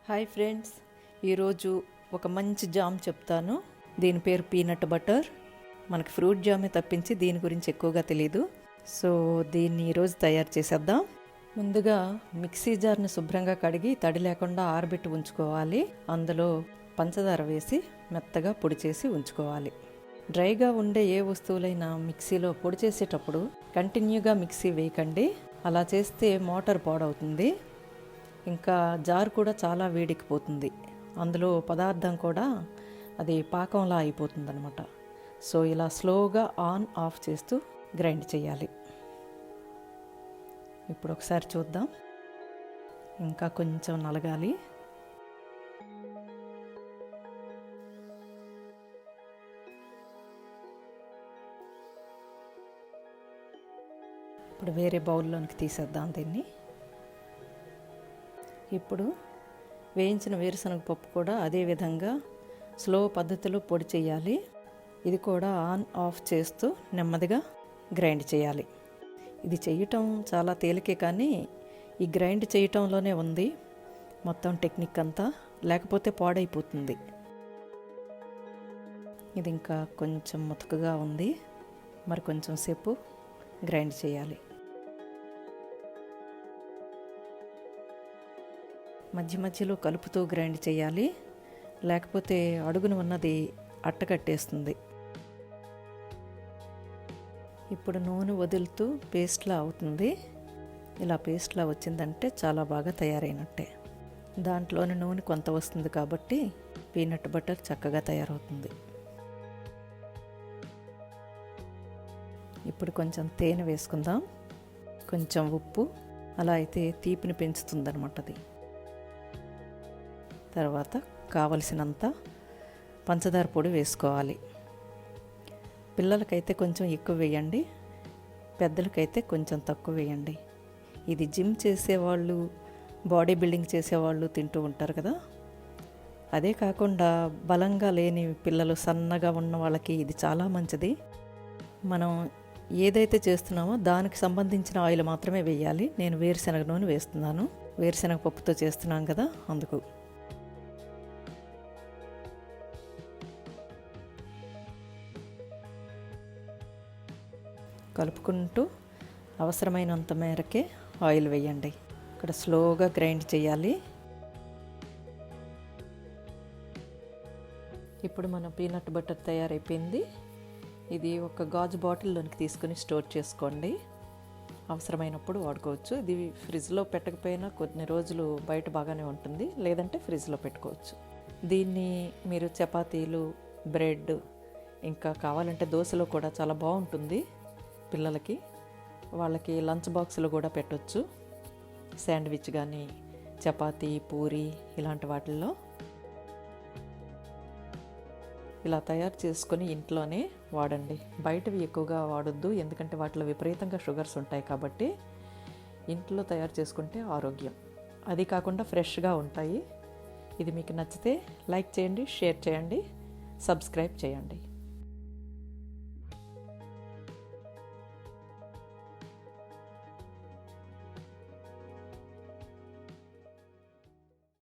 Hi friends, ఈరోజు ఒక మంచి జామ్ చెప్తాను. దీని పేరు పీనట్ బటర్. మనకి ఫ్రూట్ జామే తప్పించి దీని గురించి ఎక్కువగా తెలీదు. సో దీన్ని ఈరోజు తయారు చేసేద్దాం. ముందుగా మిక్సీ జార్ని శుభ్రంగా కడిగి తడి లేకుండా ఆరబెట్టి ఉంచుకోవాలి. అందులో పంచదార వేసి మెత్తగా పొడి చేసి ఉంచుకోవాలి. డ్రైగా ఉండే ఏ వస్తువులైనా మిక్సీలో పొడి చేసేటప్పుడు కంటిన్యూగా మిక్సీ వేయకండి. అలా చేస్తే మోటార్ పాడవుతుంది. ఇంకా జార్ కూడా చాలా వేడెక్కిపోతుంది. అందులో పదార్థం కూడా అది పాకంలా అయిపోతుంది అనమాట. సో ఇలా స్లోగా ఆన్ ఆఫ్ చేస్తూ గ్రైండ్ చేయాలి. ఇప్పుడు ఒకసారి చూద్దాం. ఇంకా కొంచెం నలగాలి. ఇప్పుడు వేరే బౌల్లోనికి తీసేద్దాం దీన్ని. ఇప్పుడు వేయించిన వేరుశనగ పప్పు కూడా అదే విధంగా స్లో పద్ధతిలో పొడి చేయాలి. ఇది కూడా ఆన్ ఆఫ్ చేస్తూ నెమ్మదిగా గ్రైండ్ చేయాలి. ఇది చేయటం చాలా తేలికే, కానీ ఈ గ్రైండ్ చేయటంలోనే ఉంది మొత్తం టెక్నిక్ అంతా. లేకపోతే పాడైపోతుంది. ఇది ఇంకా కొంచెం ముతకగా ఉంది. మరి కొంచెం సేపు గ్రైండ్ చేయాలి. మధ్య మధ్యలో కలుపుతూ గ్రైండ్ చేయాలి, లేకపోతే అడుగున ఉన్నది అట్టకట్టేస్తుంది. ఇప్పుడు నూనె వదులుతూ పేస్ట్లా అవుతుంది. ఇలా పేస్ట్లా వచ్చిందంటే చాలా బాగా తయారైనట్టే. దాంట్లోని నూనె కొంత వస్తుంది కాబట్టి పీనట్ బటర్ చక్కగా తయారవుతుంది. ఇప్పుడు కొంచెం తేనె వేసుకుందాం, కొంచెం ఉప్పు. అలా అయితే తీపిని పెంచుతుంది అనమాట అది. తర్వాత కావలసినంత పంచదార పొడి వేసుకోవాలి. పిల్లలకైతే కొంచెం ఎక్కువ వేయండి, పెద్దలకైతే కొంచెం తక్కువ వేయండి. ఇది జిమ్ చేసేవాళ్ళు, బాడీ బిల్డింగ్ చేసేవాళ్ళు తింటూ ఉంటారు కదా. అదే కాకుండా బలంగా లేని పిల్లలు, సన్నగా ఉన్న వాళ్ళకి ఇది చాలా మంచిది. మనం ఏదైతే చేస్తున్నామో దానికి సంబంధించిన ఆయిల్ మాత్రమే వేయాలి. నేను వేరుశనగ నూనె వేస్తున్నాను. వేరుశనగ పప్పుతో చేస్తున్నాం కదా, అందుకు. కలుపుకుంటూ అవసరమైనంత మేరకే ఆయిల్ వేయండి. ఇక్కడ స్లోగా గ్రైండ్ చేయాలి. ఇప్పుడు మన పీనట్ బటర్ తయారైపోయింది. ఇది ఒక గాజు బాటిల్లోనికి తీసుకుని స్టోర్ చేసుకోండి. అవసరమైనప్పుడు వాడుకోవచ్చు. ఇది ఫ్రిడ్జ్లో పెట్టకపోయినా కొన్ని రోజులు బయట బాగానే ఉంటుంది, లేదంటే ఫ్రిడ్జ్లో పెట్టుకోవచ్చు. దీన్ని మీరు చపాతీలు, బ్రెడ్, ఇంకా కావాలంటే దోశలో కూడా చాలా బాగుంటుంది. పిల్లలకి, వాళ్ళకి లంచ్ బాక్స్లో కూడా పెట్టవచ్చు. శాండ్విచ్ కానీ, చపాతీ, పూరి ఇలాంటి వాటిల్లో ఇలా తయారు చేసుకొని ఇంట్లోనే వాడండి. బయటవి ఎక్కువగా వాడొద్దు, ఎందుకంటే వాటిలో విపరీతంగా షుగర్స్ ఉంటాయి కాబట్టి. ఇంట్లో తయారు చేసుకుంటే ఆరోగ్యం. అది కాకుండా ఫ్రెష్గా ఉంటాయి. ఇది మీకు నచ్చితే లైక్ చేయండి, షేర్ చేయండి, సబ్స్క్రైబ్ చేయండి.